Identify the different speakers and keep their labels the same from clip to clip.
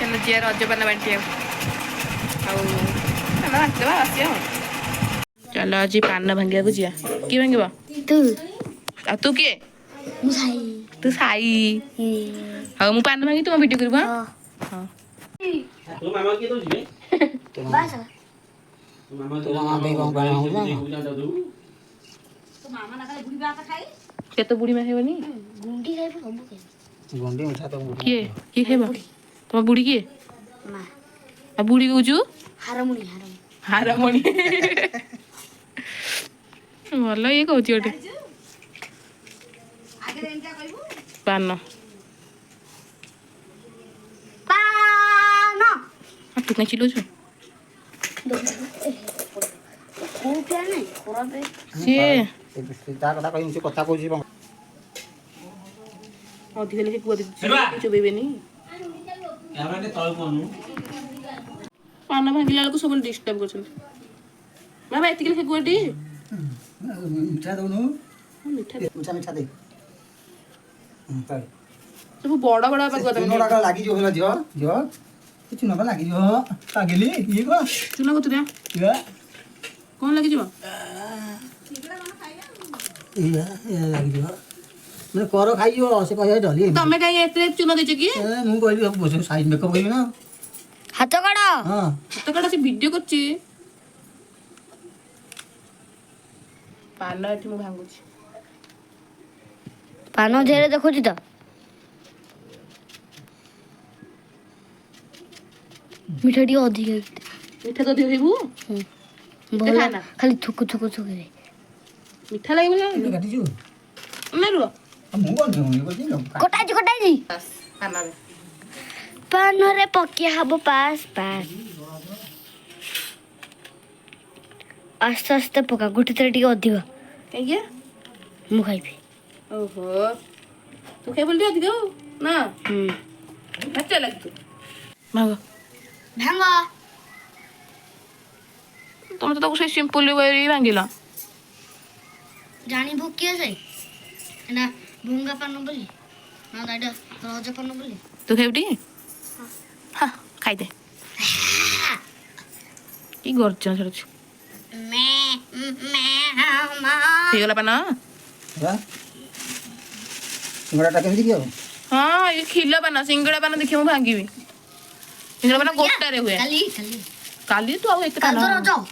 Speaker 1: चलो जी रजपान बांटी आस चलो आज पान भांगा को जा किए भांग
Speaker 2: तू
Speaker 1: तू किए
Speaker 2: मुसाई
Speaker 1: तू साई हाँ मु पान भांगी तुम वीडियो करबा हाँ
Speaker 3: तो मामा के तो जिवे
Speaker 2: बस
Speaker 3: तो मामा दे कौन बना हो जा
Speaker 2: तो मामा ना खाली बुढ़ी बात खाई
Speaker 1: से तो बुढ़ी में हेबनी
Speaker 2: गुंडी खाई सब खाई
Speaker 3: गुंडी उठा तो
Speaker 1: किए हेबा तुम बुढ़ी किए
Speaker 2: मां
Speaker 1: आ बुढ़ी कहूचु
Speaker 2: हारमोनी
Speaker 1: हारमणि भल ये कहूँ गोटे
Speaker 2: आगे रेंजा कहबू
Speaker 1: पान
Speaker 2: पानो
Speaker 1: तू कहीं चिल्लाछु
Speaker 2: को क्या नहीं पूरा पे
Speaker 1: सी
Speaker 3: ता कथा कहि से कथा कहू छी
Speaker 1: अधिक लेके कुआ चुबेबेनी
Speaker 3: हमरा के तळ कोनु
Speaker 1: पान भांगिला बेलू सब डिस्टर्ब कर बाबा एतिक लेके गुआटी
Speaker 3: मिठा दउनु
Speaker 1: मिठा
Speaker 3: मिठा दे ताई
Speaker 1: सब बड़ा बड़ा बाबा गुआ
Speaker 3: चुनो लगा लागी जो होला जो चुनो बा लागी जो तागेली ये को
Speaker 1: चुना को तुरिया
Speaker 3: ये
Speaker 1: कौन लगी जीवा
Speaker 3: ये लागी जो मैं करो खाइयो से कहे ढली
Speaker 1: तमे काई एते चुना देछ की
Speaker 3: मु कहली बस साइड मेकअप करबी ना
Speaker 2: हाथ कड़ा
Speaker 3: हां
Speaker 1: तो कड़ा से वीडियो करची पान एठी मु भांगुची
Speaker 2: पानो धेरे देखुची तो मिठा टी अधिक
Speaker 1: मिठा तो देबू
Speaker 2: बोला
Speaker 1: ना।
Speaker 2: खाली थुकु थुकु थुकु रे
Speaker 1: मिठा लागे बोला
Speaker 3: ये काटी छु
Speaker 1: ना रुआ
Speaker 3: मु कोन कहू ये को
Speaker 2: कोटाजी
Speaker 1: बस पान रे
Speaker 2: पानो रे पकिया हबो पास पास आस्ते आस्ते पका गुटी तेरे टी अधिक
Speaker 1: कहिए
Speaker 2: मु खाइबी
Speaker 1: ओहो तू के बोल दिया अधिक ना अच्छा लग तू भागो
Speaker 2: भांगा
Speaker 1: तुम तो से सिंपल वे भांगिला
Speaker 2: जानी भूख किया से ना भूंगा पानो बोली ना दादा रज पानो बोली
Speaker 1: तू खेबटी हाँ खाई दे की गर्जन छड़छ
Speaker 2: मैं
Speaker 1: गला पान
Speaker 3: या सिंगड़ा टा केमि दियो
Speaker 1: हाँ ये खिला पान सिंगड़ा पान देखिए मुझे भांगी सिंगड़ा पान गोटा रे हुए
Speaker 2: काली काली
Speaker 1: काली तू आउ एते
Speaker 2: काल
Speaker 1: पान
Speaker 2: तो रज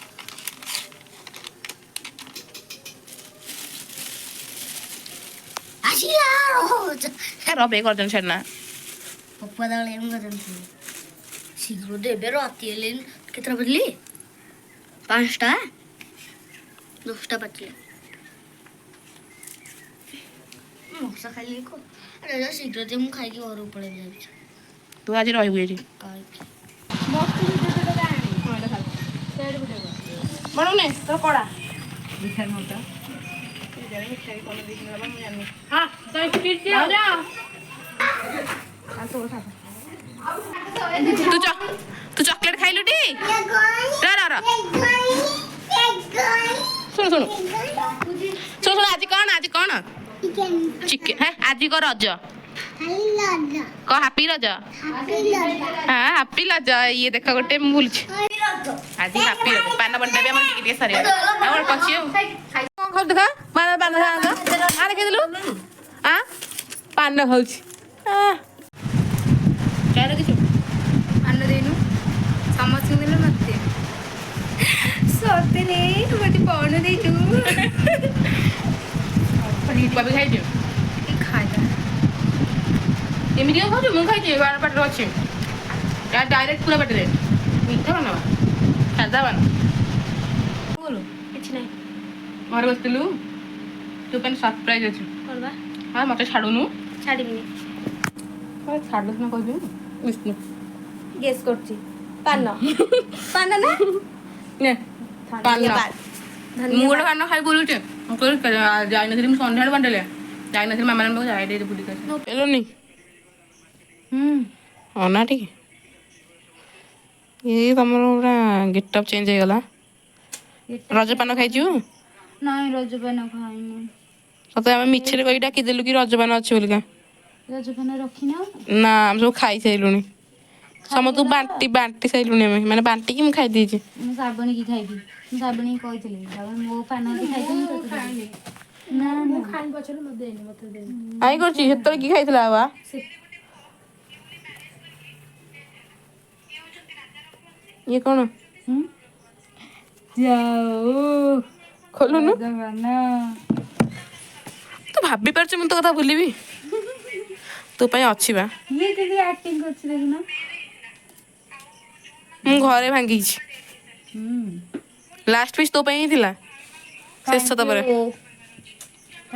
Speaker 2: आशिला रोज
Speaker 1: रबे गर्जन छड़ना
Speaker 2: पप्पा दाले एम गजन शीघ्र देबे राती लेन केतरा बदली 5टा 10टा बदली मसा खाली को अरे शीघ्र दे मु खाई के और पड़े जाबी
Speaker 1: तू आज रहबू एठी
Speaker 2: काई
Speaker 1: बनौने तो कड़ा हाँ तू चॉकलेट खाइलु टी रा सुन सुन सुन सुन आज कौन चिकेन है आज को रज कह हापी रज हाँ हापी रज ये देख गोटे भूल आज हापी रज पान बंटा भी टिके टिके सर कौन खाऊ देखा पान पान आने खेलु हाँ पान खाऊ क्या रखी
Speaker 4: अन्न देनु समस्त देनु मत सते ने मते पौन देजु
Speaker 1: दीपा भी खाई
Speaker 4: खाजा
Speaker 1: एमती खाऊ मुझे खाई पाटे अच्छे डायरेक्ट पूरा पेटे मीठा बना सादा बना बोलो
Speaker 2: किछ नहीं
Speaker 1: घर बसलु तू पे सरप्राइज अच्छे
Speaker 2: करबा
Speaker 1: हाँ मत छाड़ूनु
Speaker 2: छाड़ीबिनी
Speaker 1: छाड़ ना कह विष्णु
Speaker 4: गेस करछि पान पान ना
Speaker 1: ने
Speaker 4: धन्यवाद
Speaker 1: ମୁଁ ଗୋଟେ ପାନ ଖାଇ ବୁଲୁଛେ ଯାଇନଥିଲି ମୁଁ ସନ୍ଧ୍ୟାବେଳେ ବାଣ୍ଟିଲେ ଯାଇନଥିଲି ମାମା ପାଖକୁ ଯାଇ ଟିକେ ବୁଲିକି ଆସିଲୁନି ଅନା ଟିକେ ଏଇ ତମର ପୁରା ଗେଟଅପ୍ ଚେଞ୍ଜ ହେଇଗଲା ରଜପାନ ଖାଇଛୁ
Speaker 4: ନାଇଁ ରଜପାନ ଖାଇନି
Speaker 1: ତତେ ଆମେ ମିଛରେ କହିକି ଡାକିଦେଲୁ କି ରଜପାନ ଅଛି ବୋଲିକା
Speaker 4: ରଜପାନ ରଖିନ
Speaker 1: ନା ଆମେ ସବୁ ଖାଇସାରିଲୁଣି ସମସ୍ତଙ୍କୁ ବାଣ୍ଟି ବାଣ୍ଟି ସାରିଲୁଣି ଆମେ ମାନେ ବାଣ୍ଟିକି ମୁଁ ଖାଇ ଦେଇଛି।
Speaker 2: ମୁଁ ଶ୍ରାବଣୀକି ଖାଇବି। ମୁଁ ଶ୍ରାବଣୀକି କହିଥିଲି ଶ୍ରାବଣୀ ମୋ ପାନ ଯଦି ଖାଇଥିଲି ମୁଁ ତତେ ଦେବି। ନା ମୁଁ ଖାଇବି ପଛରେ ମତେ ଦେନି।
Speaker 1: ଆଇ କରୁଛି ସେତେବେଳେ କି ଖାଇଥିଲା ବା ଇଏ କଣ
Speaker 2: ଯାଉ
Speaker 1: ଖୋଲୁନୁ ତୁ ଭାବି ପାରୁଛୁ ମୁଁ ତୋ କଥା ଭୁଲିବି ତୋ ପାଇଁ ଅଛି ବା
Speaker 2: ଇଏ କେମିତି ଆକ୍ଟିଂ କରୁଛି ଦେଖୁନ।
Speaker 1: ମୁଁ ଘରେ ଭାଙ୍ଗିଛି ଲାଷ୍ଟ ପିସ୍ ତୋ ପାଇଁ ହିଁ ଥିଲା ଶେଷ ତାପରେ